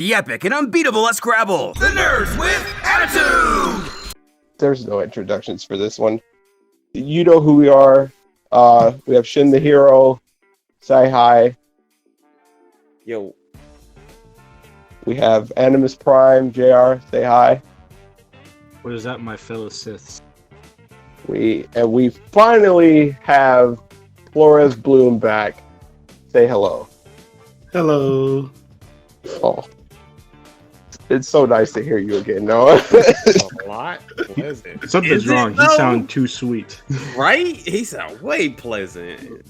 The epic and unbeatable at Scrabble. The nerds with attitude! There's no introductions for this one. You know who we are. We have Shin the hero. Say hi. Yo. We have AnimusPrime, JR. Say hi. What is that, my fellow Siths? We finally have Flores Bloom back. Say hello. Hello. Oh. It's so nice to hear you again, Noah. A lot pleasant. Something's wrong. He sounds too sweet. Right? He sounds way pleasant.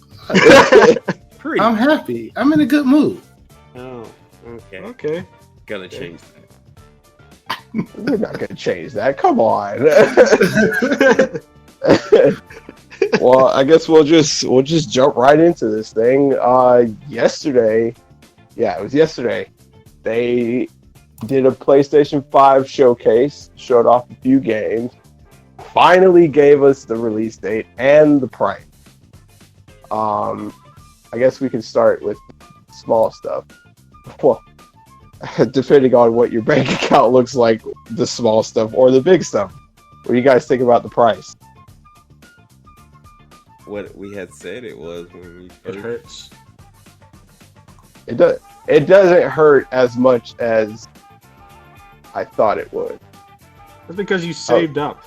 Pretty. I'm happy. I'm in a good mood. Oh, okay. Okay. Gotta change that. We're not gonna change that. Come on. Well, I guess we'll just jump right into this thing. Yesterday, it was yesterday. They did a PlayStation 5 showcase, showed off a few games, finally gave us the release date and the price. I guess we can start with small stuff. Well, depending on what your bank account looks like, the small stuff or the big stuff. What do you guys think about the price? What we had said it was when we first... It hurts. It doesn't hurt as much as I thought it would. That's because you saved up.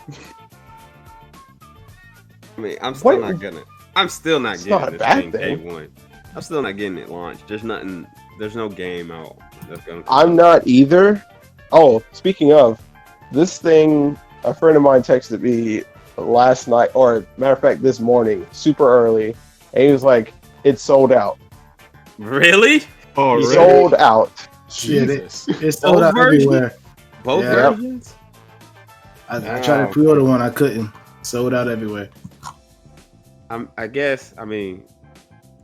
I mean, I'm still not getting not a this bad thing day thing. one. I'm still not getting it launched. There's no game out that's gonna. I'm not either. Oh, speaking of, this thing, a friend of mine texted me last night, or matter of fact, this morning, super early, and he was like, "It's sold out." Really? Oh, really? Sold out. Shit, Jesus. it's sold out everywhere. Both Yeah. versions? I tried to pre-order one. I couldn't. Sold out everywhere. I guess. I mean,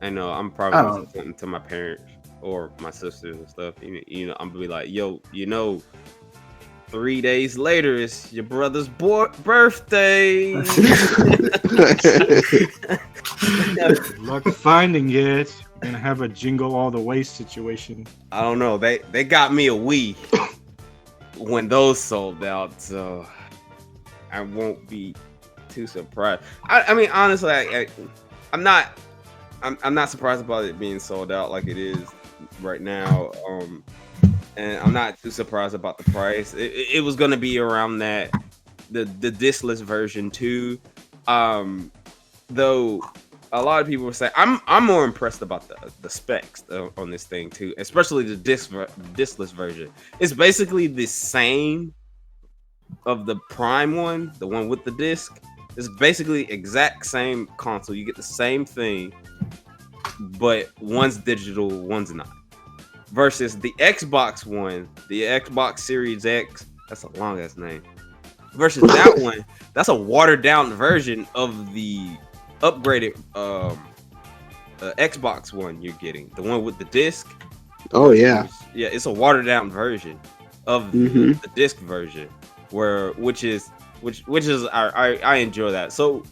I know I'm probably something to my parents or my sisters and stuff. You know, I'm gonna be like, yo, 3 days later is your brother's birthday. Good luck finding it. We're gonna have a jingle all the way situation. I don't know. They got me a Wii when those sold out, so I won't be too surprised. I mean, honestly, I'm not surprised about it being sold out like it is right now. And I'm not too surprised about the price. It was gonna be around that, the discless version too. Though a lot of people were saying I'm more impressed about the specs on this thing too, especially the discless version. It's basically the same of the Prime one, the one with the disc. It's basically exact same console. You get the same thing, but one's digital, one's not. Versus the Xbox one, the Xbox Series X, that's a long ass name. Versus that one, that's a watered down version of the upgraded Xbox one you're getting. The one with the disc. Oh yeah. Yeah, it's a watered down version of the disc version, which is I enjoy that. So,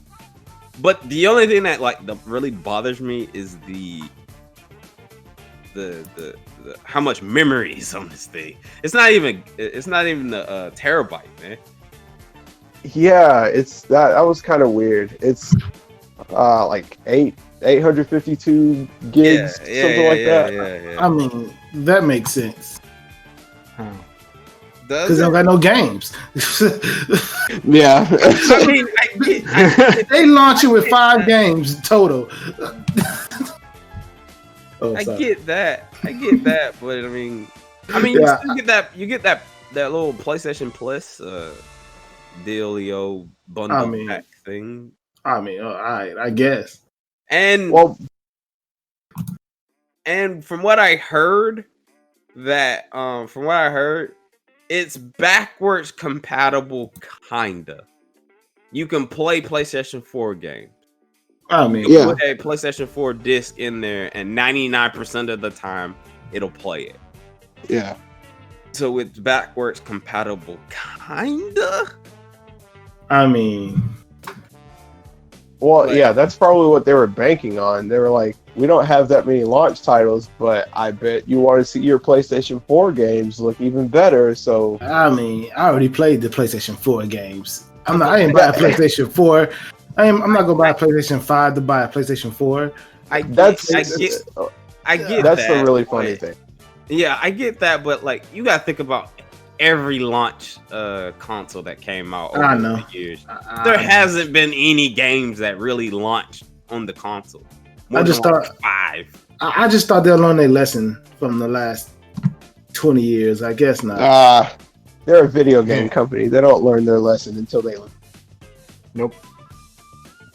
but the only thing that that really bothers me is the how much memory is on this thing. It's not even a terabyte, man. Yeah, it's that was kind of weird. It's like 852 gigs, something like that. Yeah. I mean, that makes sense. Does Because they don't got no games. Yeah. I mean, They launch it with 5 games total. I get that, but I mean, you still get that little PlayStation Plus dealio bundle pack thing. I mean, all right, I guess. And from what I heard, it's backwards compatible, kinda. You can play PlayStation 4 games. I mean, You put a PlayStation 4 disc in there, and 99% of the time, it'll play it. Yeah. So it's backwards compatible, kinda. I mean, Well, yeah, that's probably what they were banking on. They were like, we don't have that many launch titles, but I bet you want to see your PlayStation 4 games look even better. So I mean, I already played the PlayStation 4 games. I ain't buy a PlayStation 4. I'm not gonna buy a PlayStation 5 to buy a PlayStation 4. I get that's that. the really funny thing. Yeah, I get that, but like you gotta think about every launch console that came out over the years. There hasn't been any games that really launched on the console. I just thought 5. I just thought they'll learn their lesson from the last 20 years. I guess not. They're a video game company. They don't learn their lesson until they learn. Nope.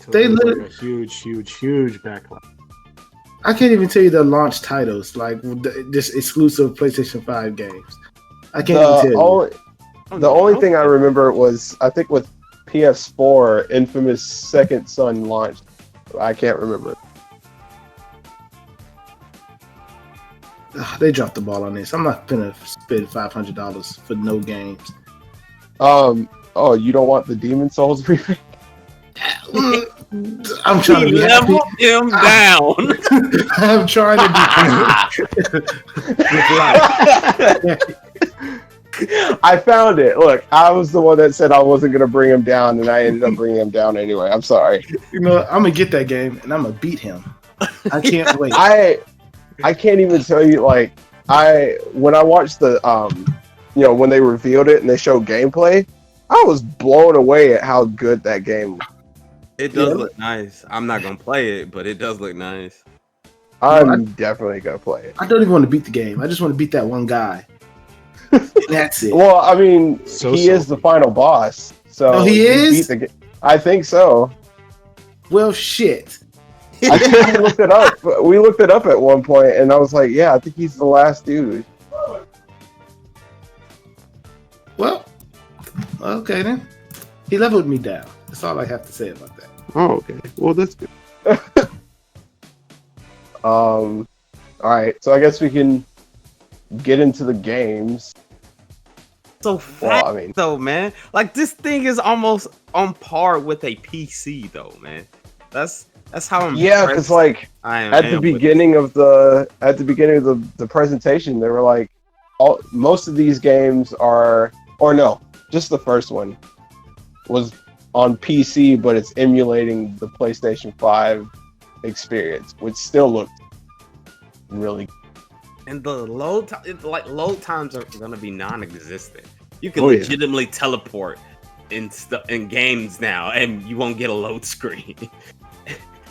They a huge backlog. I can't even tell you the launch titles, like just exclusive PlayStation 5 games. I can't even tell you. The only thing I remember was, I think with PS4, Infamous Second Son launched. I can't remember. They dropped the ball on this. I'm not gonna spend $500 for no games. Oh, you don't want the Demon Souls remake? I'm trying to level him down. I'm trying to I found it. Look, I was the one that said I wasn't gonna bring him down, and I ended up bringing him down anyway. I'm sorry. You know, I'm gonna get that game, and I'm gonna beat him. I can't wait. I can't even tell you, like, when I watched the when they revealed it and they showed gameplay, I was blown away at how good that game was. It does look nice. I'm not gonna play it, but it does look nice. I'm definitely gonna play it. I don't even want to beat the game. I just want to beat that one guy. That's it. Well, I mean, he is the final boss. So he is? I think so. Well, shit. I think we looked it up. We looked it up at one point, and I was like, "Yeah, I think he's the last dude." Well, okay then. He leveled me down. That's all I have to say about that. Oh, okay. Well, that's good. All right. So I guess we can get into the games. So fast, though, man. Like, this thing is almost on par with a PC, though, man. That's how I'm. Yeah, because like at the beginning of the presentation, they were like, most of these games are, or no, just the first one was on PC, but it's emulating the PlayStation 5 experience, which still looked really good. And the load times are gonna be non-existent. You can legitimately teleport in games now, and you won't get a load screen.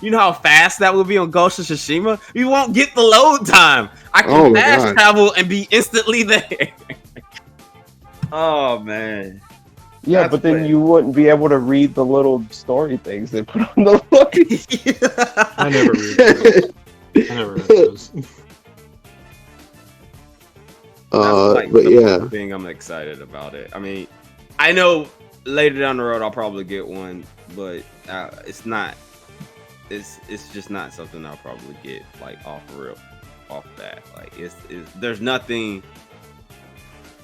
You know how fast that will be on Ghost of Tsushima? You won't get the load time. I can fast travel and be instantly there. Oh man. Yeah, but then you wouldn't be able to read the little story things they put on the load. I never read those. But yeah, thing I'm excited about it. I mean, I know later down the road I'll probably get one, but it's not. It's just not something I'll probably get like off that. Like there's nothing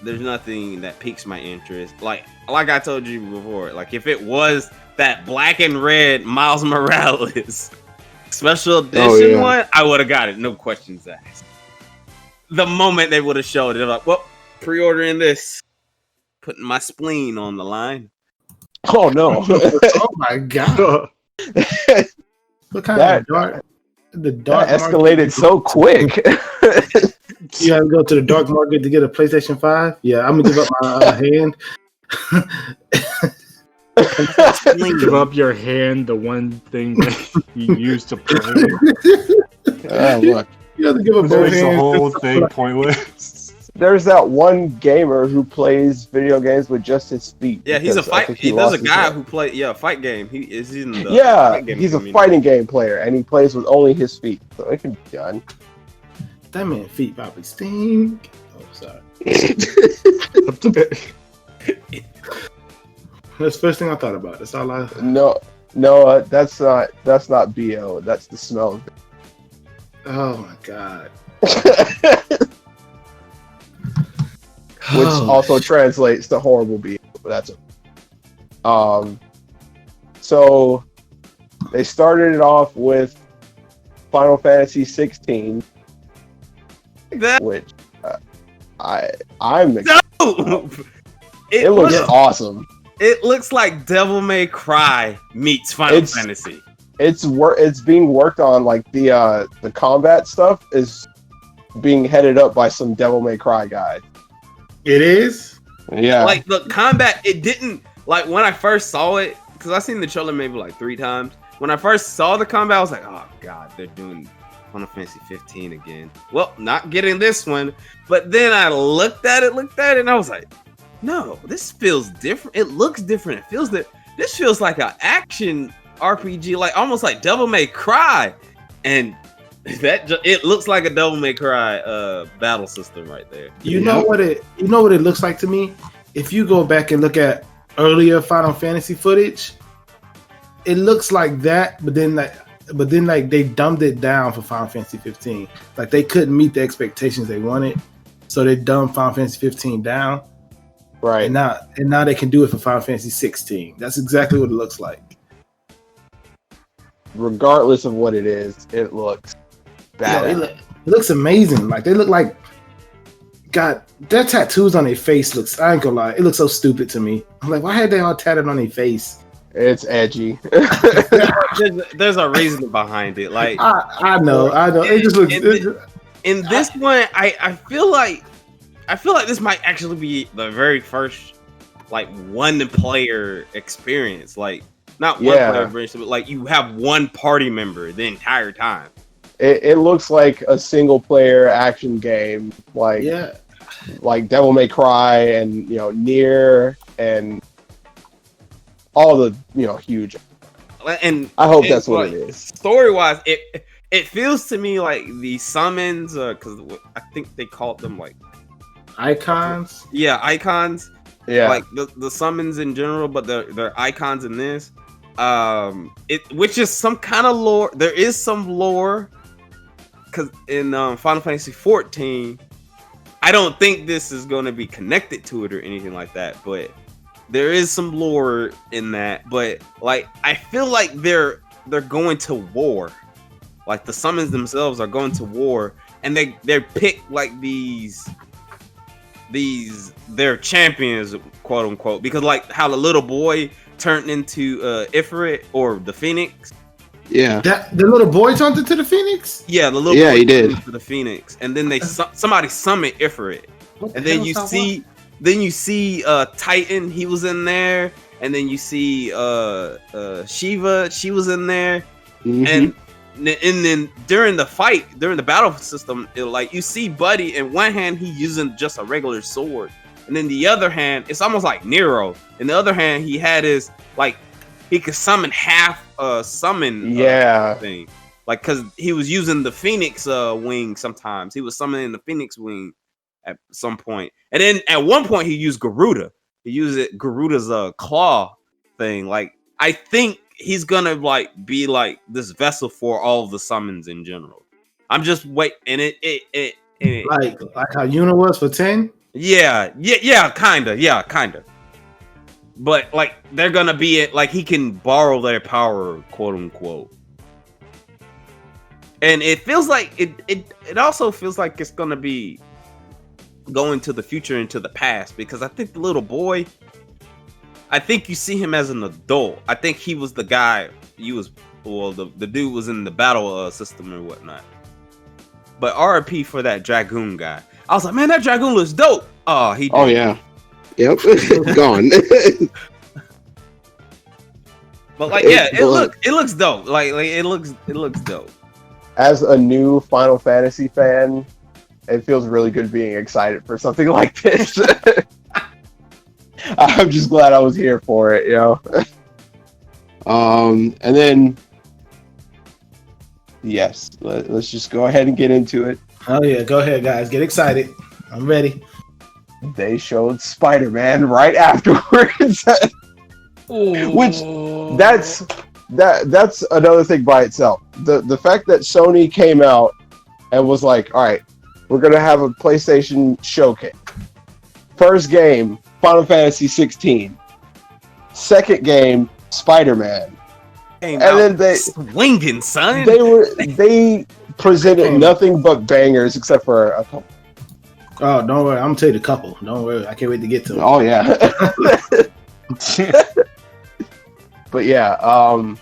that piques my interest. Like I told you before, like if it was that black and red Miles Morales special edition one, I would have got it, no questions asked. The moment they would have showed it, like, well, pre-ordering this, putting my spleen on the line. Oh no! Oh my god! What kind of dark? The dark that escalated so quick. You have to go to the dark market to get a PlayStation 5? Yeah, I'm gonna give up my hand. Give up your hand, the one thing that you use to play. Look. You have to give up both hands. The whole thing pointless. There's that one gamer who plays video games with just his feet. Yeah, he's a fight. There's a guy who plays fight game. He is in the fight game he's community. A fighting game player, and he plays with only his feet, so it can be done. That man's feet probably stink. Oh, sorry. That's the first thing I thought about. That's all I. No, that's not BO. That's the smell of it. Oh my god. Which also translates to horrible BO, but that's okay. So they started it off with Final Fantasy 16, That which I'm dope. it looks awesome. It looks like Devil May Cry meets Final Fantasy. It's being worked on, like the combat stuff is being headed up by some Devil May Cry guy. It is? Yeah. Like the combat, it didn't like when I first saw it, because I seen the trailer maybe like 3 times. When I first saw the combat, I was like, oh god, they're doing Final Fantasy 15 again. Well, not getting this one. But then I looked at it, and I was like, no, this feels different. It looks different. It feels that this feels like an action RPG, like almost like Devil May Cry, and it looks like a Devil May Cry battle system right there. You know what it looks like to me? If you go back and look at earlier Final Fantasy footage, it looks like that, but then they dumbed it down for Final Fantasy 15. Like they couldn't meet the expectations they wanted, so they dumbed Final Fantasy 15 down. Right. And now they can do it for Final Fantasy 16. That's exactly what it looks like. Regardless of what it is, it looks bad. It looks amazing. Like they look like their tattoos on their face looks, I ain't gonna lie, it looks so stupid to me. I'm like, why had they all tatted on their face? It's edgy. There's a reason behind it. Like I know. It just looks in this one, I feel like this might actually be the very first like one player experience. Like not one player experience, but like you have one party member the entire time. It looks like a single player action game, like Devil May Cry and Nier and all the huge. And I hope that's what it is. Story wise, it feels to me like the summons, because I think they called them like icons. Yeah, icons. Yeah, like the summons in general, but they're icons in this. Which is some kind of lore. There is some lore, because in Final Fantasy 14, I don't think this is going to be connected to it or anything like that, but there is some lore in that. But like, I feel like they're going to war. Like the summons themselves are going to war, and they're picked like they're champions, quote unquote, because like how the little boy turned into Ifrit or the Phoenix. Yeah, the little boy turned into the Phoenix. Yeah, the little boy he did into the Phoenix, and then somebody summoned Ifrit, and then you see Titan, he was in there, and then you see Shiva, she was in there, and then during the battle system, like you see Buddy in one hand he using just a regular sword, and then the other hand it's almost like Nero. In the other hand he had his like he could summon half summon thing, like because he was using the Phoenix wing. Sometimes he was summoning the Phoenix wing at some point, and then at one point he used Garuda. He used Garuda's claw thing. Like I think he's gonna like be like this vessel for all of the summons in general. I'm just and it like how Yuna was for 10. Yeah, kinda. But like they're gonna be it. Like he can borrow their power, quote unquote. And it feels like it also feels like it's gonna be going to the future into the past, because I think the little boy, I think you see him as an adult. I think he was the guy. The dude was in the battle system or whatnot. But RIP for that Dragoon guy. I was like, man, that Dragoon looks dope. Oh, he did. Oh yeah. Yep. Gone. But like, yeah, it looks dope. Like it looks dope. As a new Final Fantasy fan, it feels really good being excited for something like this. I'm just glad I was here for it, and then yes, let's just go ahead and get into it. Oh yeah, go ahead, guys, get excited. I'm ready. They showed Spider-Man right afterwards, which that's another thing by itself. The fact that Sony came out and was like, all right, we're gonna have a PlayStation Showcase. First game, Final Fantasy 16. Second game, Spider-Man. Came And out then they swinging, son. they presented nothing but bangers except for a couple. Oh, don't worry. I'm gonna tell you the couple. Don't worry. I can't wait to get to it. Oh yeah. But yeah, I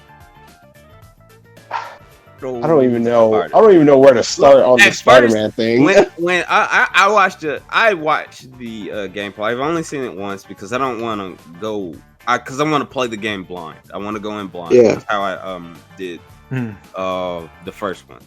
don't even know. I don't even know where to start on the Spider-Man thing. When I watched the gameplay. I've only seen it once because I don't want to go. Because I want to play the game blind. I want to go in blind. Yeah. That's how I did the first one.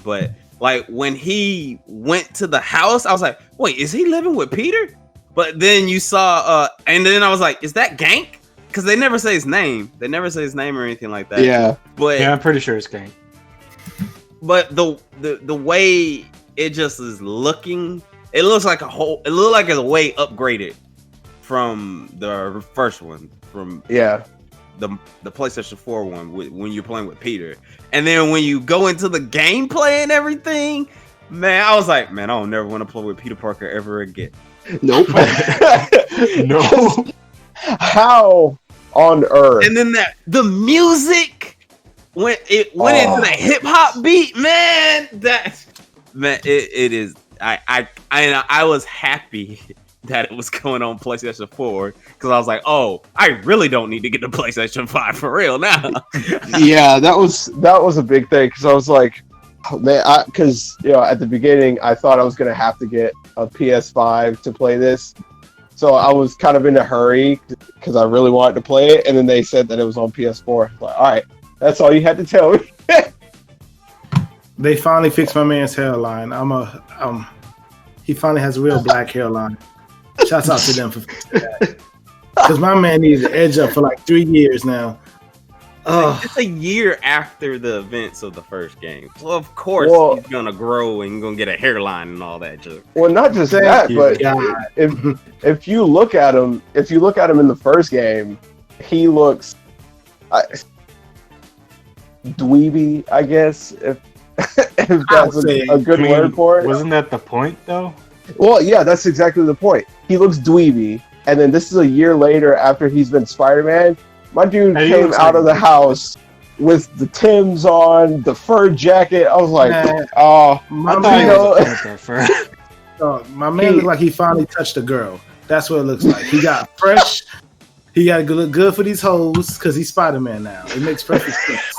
But like when he went to the house, I was like, wait, is he living with Peter? But then you saw and then I was like, is that Gank? Because they never say his name. They never say his name or anything like that. Yeah. But yeah, I'm pretty sure it's Gank. But the way it just is looking, it looks like it's way upgraded from the first one, from the PlayStation 4 one when you're playing with Peter. And then when you go into the gameplay and everything, man, I was like, man, I don't never want to play with Peter Parker ever again. Nope. No. How on earth? And then the music when it went into the hip hop beat, man, it is. I was happy that it was going on PlayStation 4 because I was like, oh, I really don't need to get the PlayStation 5 for real now. Yeah, that was a big thing because I was like, oh, man, because at the beginning I thought I was gonna have to get a PS5 to play this, so I was kind of in a hurry because I really wanted to play it, and then they said that it was on PS4. Like, all right, that's all you had to tell me. They finally fixed my man's hairline. He finally has a real black hairline. Shouts out to them for fixing that. Because my man needs to edge up for like 3 years now. It's a year after the events of the first game, so of course he's gonna grow and gonna get a hairline and all that junk. Well, not just that, but if you look at him, in the first game, he looks dweeby, I guess, if that's a good word for it. Wasn't that the point, though? Well, yeah, that's exactly the point. He looks dweeby, and then this is a year later after he's been Spider-Man. My dude came out of the house with the Timbs on, the fur jacket. I was like, my man looked like he finally touched a girl. That's what it looks like. He got fresh. He got to look good for these hoes because he's Spider-Man now. It makes perfect sense.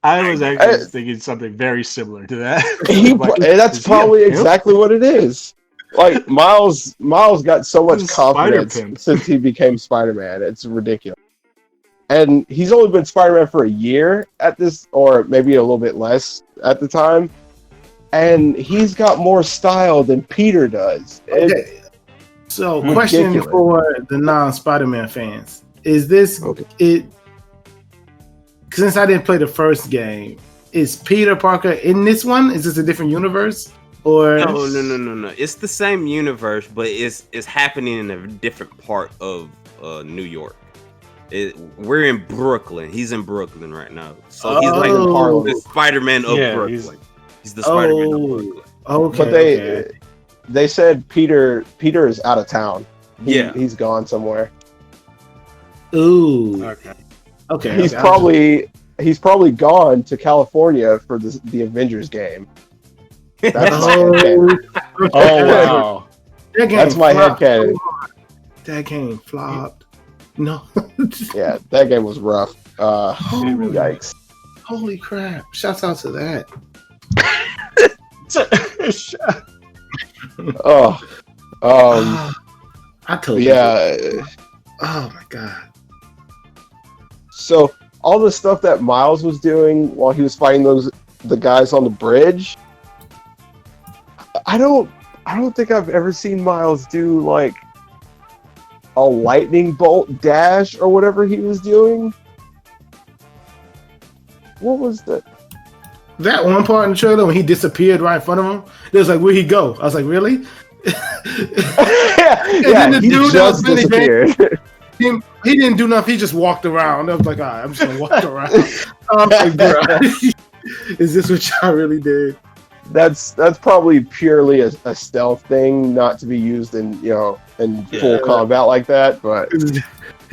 I was actually thinking something very similar to that. That's probably exactly what it is. Like Miles got so much confidence since he became Spider-Man. It's ridiculous. And he's only been Spider-Man for a year at this, or maybe a little bit less at the time. And he's got more style than Peter does. Okay. So, question for the non-Spider-Man fans. Is this it? Since I didn't play the first game, is Peter Parker in this one? Is this a different universe? Or no. It's the same universe, but it's happening in a different part of New York. We're in Brooklyn. He's in Brooklyn right now, so he's like the Spider-Man of Brooklyn. He's the Spider-Man of Brooklyn. Okay, but they said Peter is out of town. He's gone somewhere. Ooh. Okay. He's probably gone to California for the Avengers game. That's wow. That's my headcanon. That game flopped. No. Yeah, that game was rough. Yikes. Holy crap. Shouts out to that. I told you. Yeah. Oh my god. So all the stuff that Miles was doing while he was fighting the guys on the bridge, I don't think I've ever seen Miles do like a lightning bolt dash or whatever he was doing. What was that? That one part in the trailer when he disappeared right in front of him, it was like, where'd he go? I was like, really? yeah, he just disappeared. He didn't do nothing. He just walked around. I was like, all right, I'm just going to walk around. I was like, bro, is this what y'all really did? That's probably purely a stealth thing, not to be used in full combat like that. But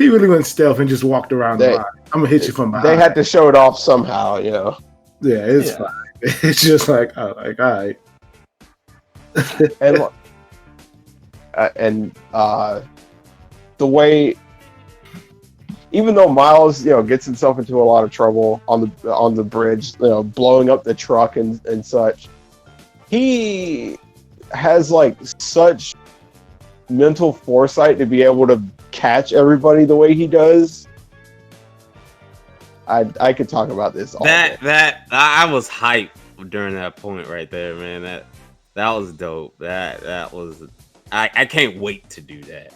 He really went stealth and just walked around the line. I'm gonna hit you from behind. They had to show it off somehow, you know. Yeah, it's fine. It's just like, all right. and the way, even though Miles, you know, gets himself into a lot of trouble on the bridge, you know, blowing up the truck and such, he has like such mental foresight to be able to catch everybody the way he does. I could talk about this all day. I was hyped during that point right there, man. That was dope. That was I can't wait to do that.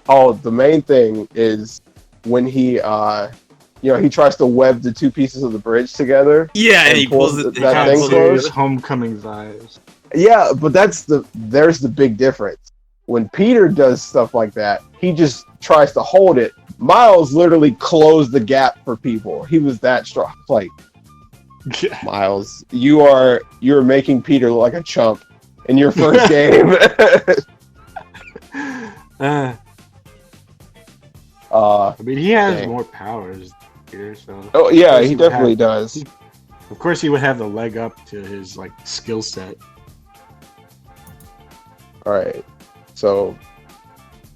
Oh, the main thing is when he he tries to web the two pieces of the bridge together. Yeah, and he pulls it. That thing closed. Homecoming vibes. Yeah, but there's the big difference. When Peter does stuff like that, he just tries to hold it. Miles literally closed the gap for people. He was that strong. Like, Miles, you're making Peter look like a chump in your first game. I mean, he has more powers here, so. Oh yeah, he definitely does. Of course, he would have the leg up to his like skill set. All right, so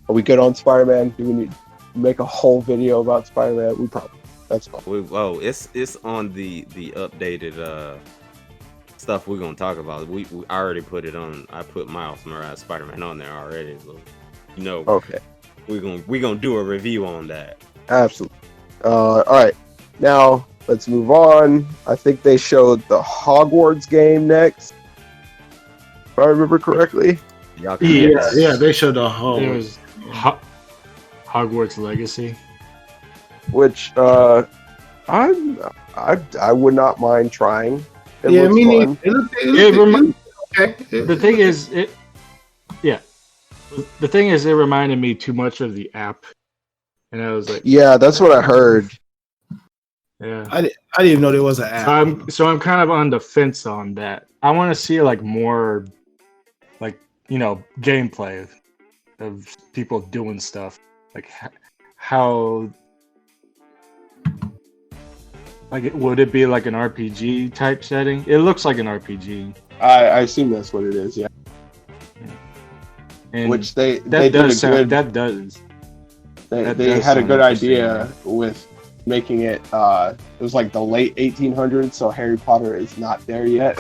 are we good on Spider-Man? Do we need to make a whole video about Spider-Man? We probably. That's fine. It's on the updated stuff we're gonna talk about. We already put it on. I put Miles Morales Spider-Man on there already. So, you know. Okay. We're gonna do a review on that. Absolutely. All right. Now let's move on. I think they showed the Hogwarts game next. If I remember correctly. Yeah, they showed the whole. It was Hogwarts Legacy, which I would not mind trying. It looks fun. The thing is, the thing is, it reminded me too much of the app, and I was like, yeah, that's what I heard. Yeah, I didn't even know there was an app. So I'm kind of on the fence on that. I want to see like more, like, you know, gameplay of people doing stuff, like how, like, would it be like an RPG type setting? It looks like an RPG. I assume that's what it is. Yeah. And which they had a good idea with making it. It was like the late 1800s, so Harry Potter is not there yet.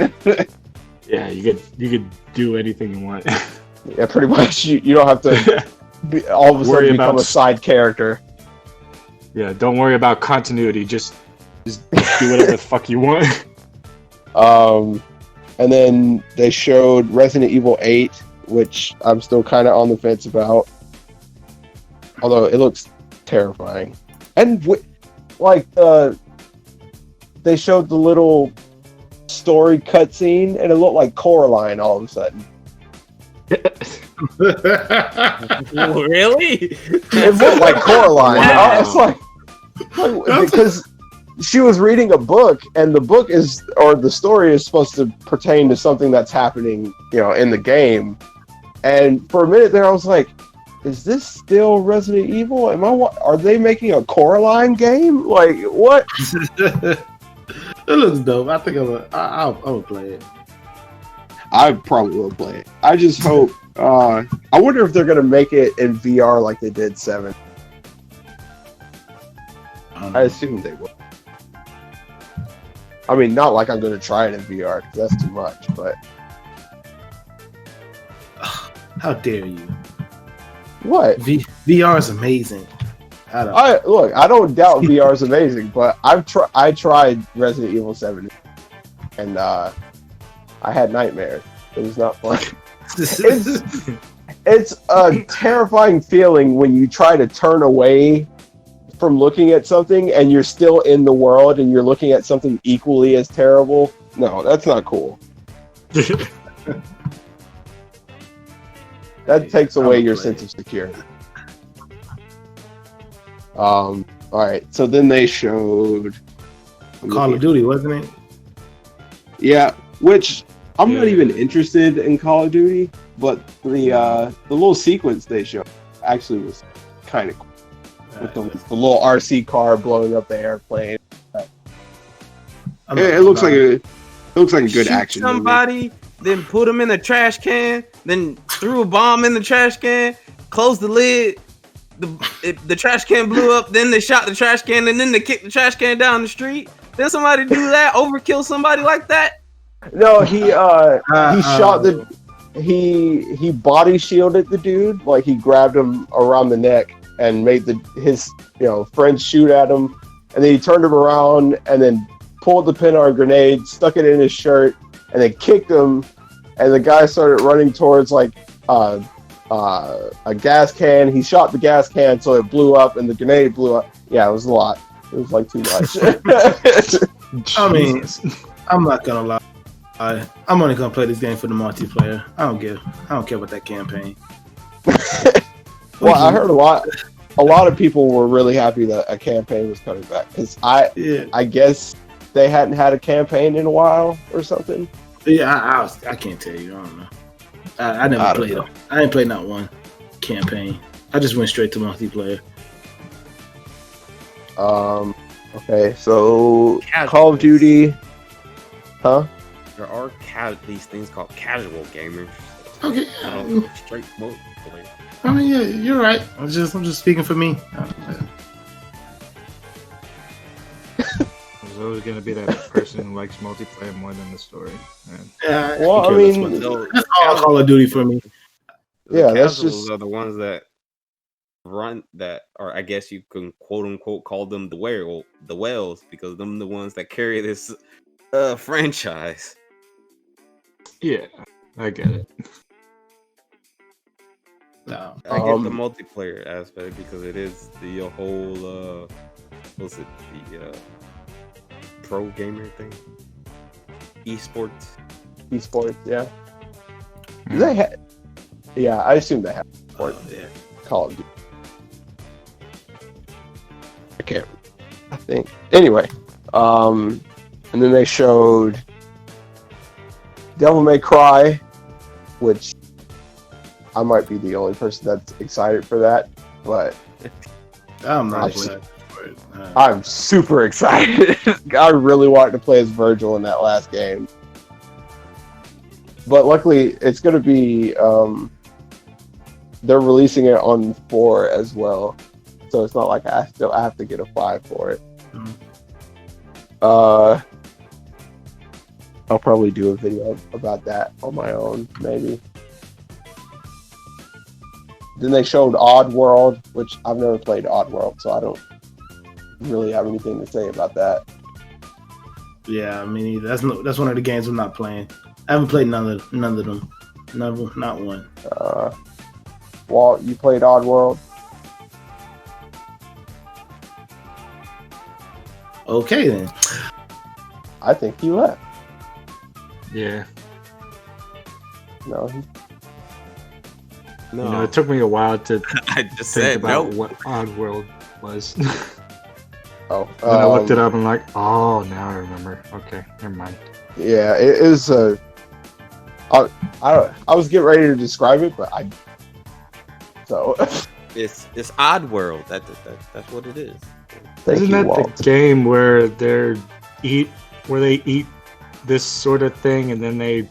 Yeah, you could do anything you want. Yeah, pretty much. You don't have to all of a sudden become a side character. Yeah, don't worry about continuity. Just do whatever the fuck you want. And then they showed Resident Evil 8, which I'm still kind of on the fence about. Although it looks terrifying. And they showed the little story cutscene, and it looked like Coraline all of a sudden. Really? It looked like Coraline. Wow. It's like because she was reading a book, and the book the story is supposed to pertain to something that's happening, you know, in the game. And for a minute there, I was like, "Is this still Resident Evil? Are they making a Coraline game? Like what?" It looks dope. I think I'll play it. I probably will play it. I just hope. I wonder if they're gonna make it in VR like they did 7. I assume they will. I mean, not like I'm gonna try it in VR because that's too much. But how dare you? What? VR is amazing. I don't doubt VR is amazing, but I tried Resident Evil 7, and I had nightmares. It was not fun. It's a terrifying feeling when you try to turn away from looking at something and you're still in the world and you're looking at something equally as terrible. No, that's not cool. That takes away your sense of security. All right, so then they showed Call of Duty, wasn't it? Yeah, which I'm not even interested in Call of Duty, but the little sequence they showed actually was kind of cool. with the little RC car blowing up the airplane. I'm It not looks gonna like lie. a good Shoot action movie. somebody, then put them in the trash can, then threw a bomb in the trash can, closed the lid. The trash can blew up. Then they shot the trash can, and then they kicked the trash can down the street. Then somebody do that, overkill somebody like that. No, he shot he body shielded the dude, like he grabbed him around the neck and made his friends shoot at him, and then he turned him around and then pulled the pin on a grenade, stuck it in his shirt, and then kicked him, and the guy started running towards like a gas can. He shot the gas can, so it blew up, and the grenade blew up. Yeah, it was a lot. It was like too much. I mean, I'm not gonna lie. I'm only gonna play this game for the multiplayer. I don't care about that campaign. Well, I heard a lot of people were really happy that a campaign was coming back, because I guess they hadn't had a campaign in a while or something. Yeah, I can't tell you. I don't know. I never played it. I didn't play not one campaign. I just went straight to multiplayer. Okay, so Call of Duty, huh? There are these things called casual gamers. Okay. Straight multiplayer. I mean, yeah, you're right. I'm just speaking for me. There's always going to be that person who likes multiplayer more than the story. Well, I mean, that's all Call of Duty for me. Yeah, that's casuals just are the ones that run that, or I guess you can quote unquote call them the whales, because them the ones that carry this franchise. Yeah, I get it. No. I get the multiplayer aspect because it is the whole what's it, the pro gamer thing, esports, yeah. Do they have? Yeah, I assume they have. Yeah. Call of Duty. I think. Anyway, and then they showed Devil May Cry, which I might be the only person that's excited for that, but I'm not excited for it. I'm super excited. I really wanted to play as Virgil in that last game. But luckily, it's going to be, they're releasing it on 4 as well. So it's not like I have to get a 5 for it. Mm-hmm. I'll probably do a video about that on my own, maybe. Then they showed Oddworld, which I've never played Oddworld, so I don't really have anything to say about that. Yeah, I mean, that's one of the games I'm not playing. I haven't played none of them. Never, not one. Walt, you played Oddworld? Okay then. I think he left. Yeah. No. No, You know, it took me a while to I just think said about no. what Oddworld was. Oh. When I looked it up, I'm like, oh, now I remember. Okay, never mind. Yeah, it is a. I was getting ready to describe it, but I. So. It's Oddworld. That's what it is. Thank Isn't you, that Walt. the game where they eat this sort of thing, and then they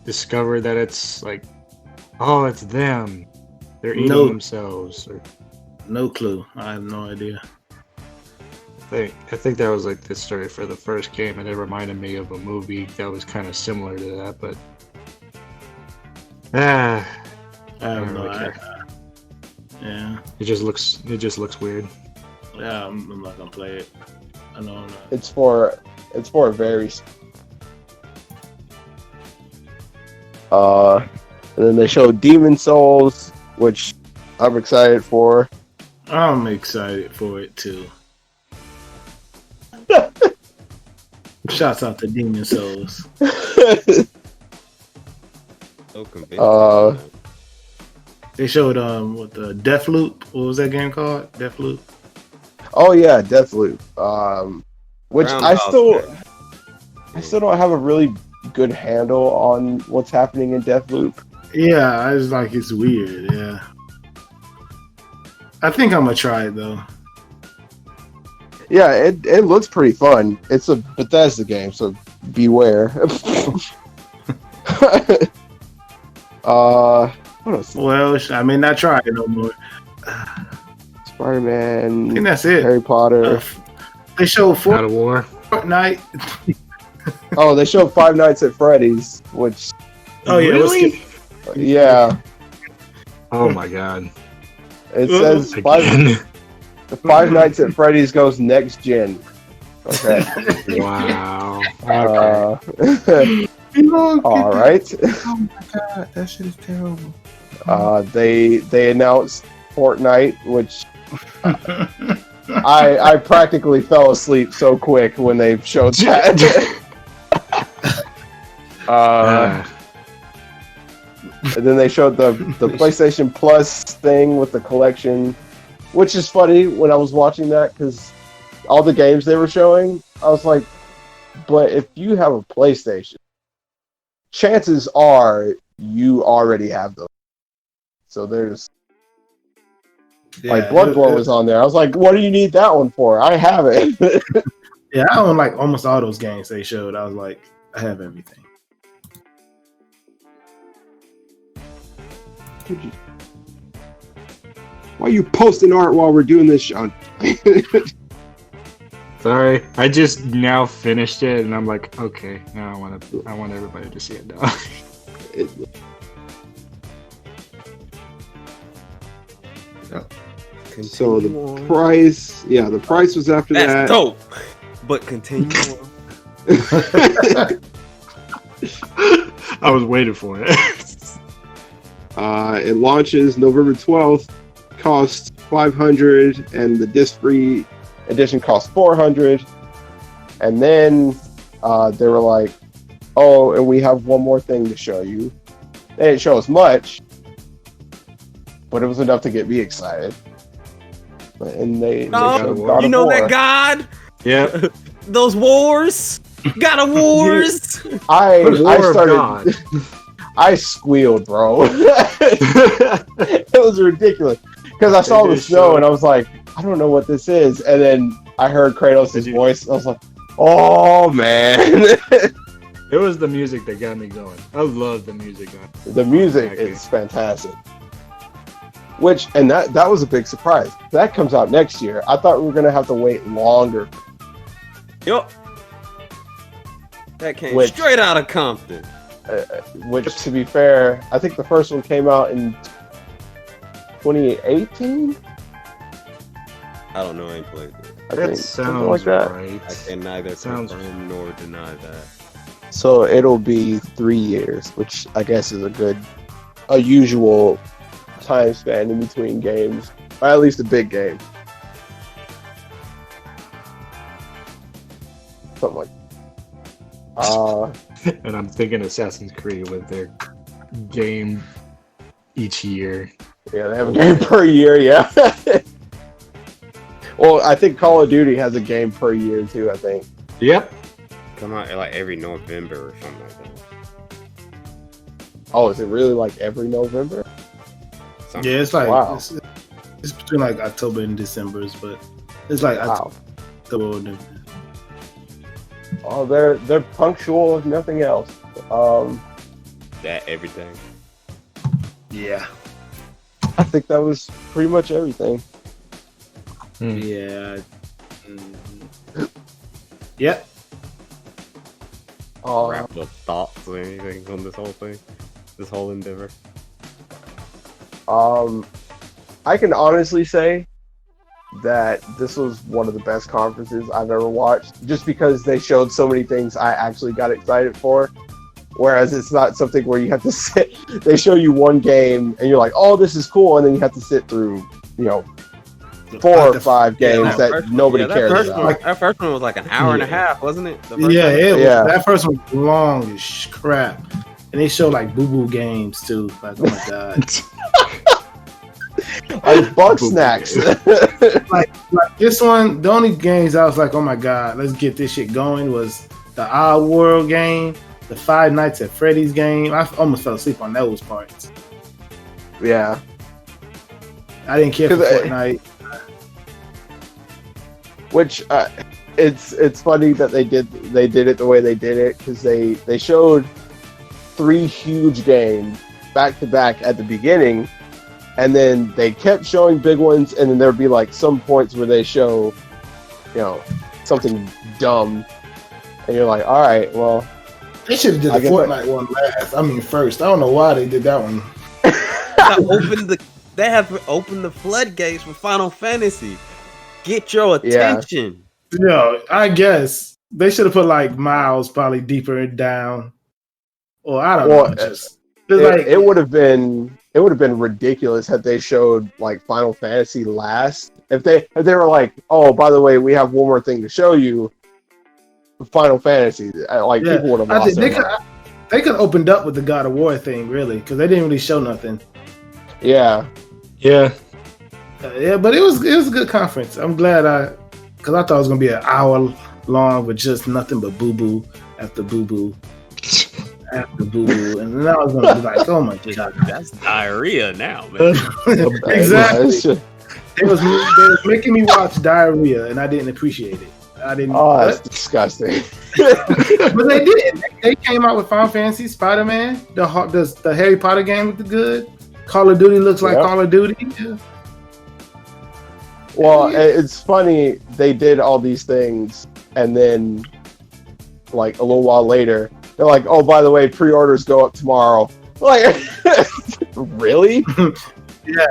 discover that it's like, oh, it's them. They're eating themselves. Or, No clue. I have no idea. I think that was like the story for the first game, and it reminded me of a movie that was kind of similar to that. But I I have don't no really idea. care. Yeah. It just looks weird. Yeah, I'm not gonna play it. I know I'm not. It's for a very. And then they showed Demon Souls, which I'm excited for. I'm excited for it too. Shouts out to Demon Souls. So convincing. They showed what the Deathloop. What was that game called? Deathloop. Oh yeah, Deathloop. Which I Roundhouse still don't have a really good handle on what's happening in Deathloop. Yeah, I was like, it's weird. Yeah. I think I'm gonna try it though. Yeah, it looks pretty fun. It's a Bethesda game, so beware. What else? Well, I may not try it no more. Spider-Man. I think that's it. Harry Potter. They showed God of War. Fortnite. Oh, they showed Five Nights at Freddy's, which. Oh yeah, Really? Yeah. Oh my god. It says Again. Five Nights at Freddy's goes next gen. Okay. Wow. Okay. All right. Oh my god, that shit is terrible. They announced Fortnite, which I practically fell asleep so quick when they showed that. And then they showed the PlayStation Plus thing with the collection, which is funny when I was watching that because all the games they were showing, I was like, but if you have a PlayStation, chances are you already have those. So there's like Bloodborne was on there. I was like, what do you need that one for? I have it. Yeah, I own like almost all those games they showed. I was like, I have everything. Why are you posting art while we're doing this, Sean? Sorry, I just now finished it, and I'm like, okay, now I want everybody to see it now. So the price, the price was after That's that. dope. But continue on. I was waiting for it. It launches November 12th, costs $500, and the disc-free edition costs $400. And then they were like, "Oh, and we have one more thing to show you." They didn't show us much, but it was enough to get me excited. And they showed God you of know War. that God? Yeah. Those wars? God of Wars? I started. God. I squealed, bro. It was ridiculous because I saw the snow and I was like, I don't know what this is, and then I heard Kratos' voice. And I was like, oh man. It was the music that got me going. I love the music. The music is fantastic. That was a big surprise. That comes out next year. I thought we were gonna have to wait longer. Yup. That came straight out of Compton. Which, to be fair, I think the first one came out in 2018. I don't know. I ain't played it. That sounds like that. Right. I can neither confirm nor deny that. So it'll be 3 years, which I guess is a usual time span in between games, or at least a big game. Something like and I'm thinking Assassin's Creed with their game each year. Yeah, they have a game per year, yeah. Well, I think Call of Duty has a game per year too, I think. Yep. Come out like every November or something like that. Oh, is it really like every November? Something. Yeah, it's like Wow. it's between like October and December, but it's like Wow. October and Oh, they're punctual if nothing else. That everything. yeah. I think that was pretty much everything. Yeah. Yep. Wrap up thoughts or anything on this whole thing, this whole endeavor. I can honestly say that this was one of the best conferences I've ever watched, just because they showed so many things I actually got excited for. Whereas it's not something where you have to sit. They show you one game and you're like, "Oh, this is cool," and then you have to sit through, 4 or 5 games that nobody cares about. That first one was like an hour and a half, wasn't it? That first one was long as crap, and they showed like boo boo games too. Like, oh my god. Like bug snacks. like this one, the only games I was like, oh my god, let's get this shit going was the Odd World game, the Five Nights at Freddy's game. I almost fell asleep on those parts. Yeah. I didn't care for Fortnite. Which it's funny that they did it the way they did it, because they showed 3 huge games back to back at the beginning, and then they kept showing big ones, and then there'd be like some points where they show, something dumb, and you're like, all right, well, they should have did the Fortnite one last. I mean, first. I don't know why they did that one. They have opened the floodgates for Final Fantasy. Get your attention. Yeah, I guess they should have put like Miles probably deeper down, or I don't know. It would have been ridiculous had they showed like Final Fantasy last. If they were like, oh, by the way, we have one more thing to show you, Final Fantasy. People would have lost their mind. They could have opened up with the God of War thing, really, because they didn't really show nothing. Yeah. But it was a good conference. I'm glad because I thought it was gonna be an hour long with just nothing but boo boo after boo boo after boo boo, and then I was gonna be like, oh my god, that's diarrhea now, man. Exactly. They was making me watch diarrhea, and I didn't appreciate it. I didn't. Oh, that's disgusting. But they did. They came out with Final Fantasy, Spider-Man, the Harry Potter game looked good. Call of Duty looks like Call of Duty. Yeah. Well, it's funny, they did all these things, and then, like, a little while later, they're like, oh, by the way, pre-orders go up tomorrow. Like, really? Yeah.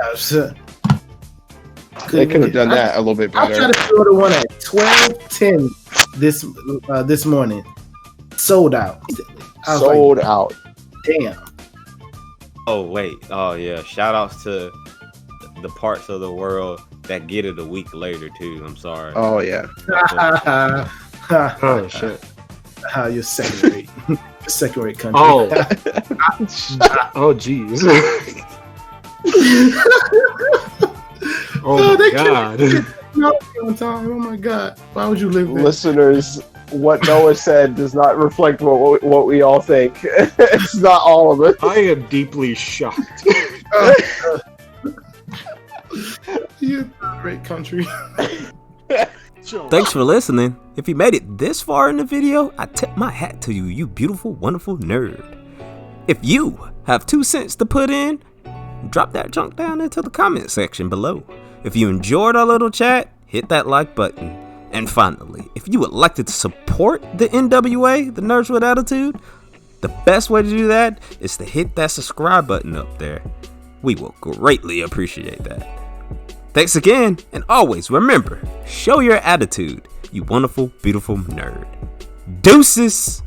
They could have done that a little bit better. I tried to pre-order one at 12:10 this morning. Sold out. Sold out. Damn. Oh, wait. Oh, yeah. Shout outs to the parts of the world that get it a week later, too. I'm sorry. Oh, yeah. Oh, shit. You're second rate. Second rate country. Oh. Oh, jeez. Oh, my God. Oh, my God. Why would you live there? Listeners, what Noah said does not reflect what we all think. It's not all of it. I am deeply shocked. You're a great country. Thanks for listening. If you made it this far in the video, I tip my hat to you, you beautiful, wonderful nerd. If you have 2 cents to put in, drop that junk down into the comment section below. If you enjoyed our little chat, hit that like button. And finally, if you would like to support the N.W.A, the Nerds with Attitude, the best way to do that is to hit that subscribe button up there. We will greatly appreciate that. Thanks again, and always remember, show your attitude, you wonderful, beautiful nerd. Deuces!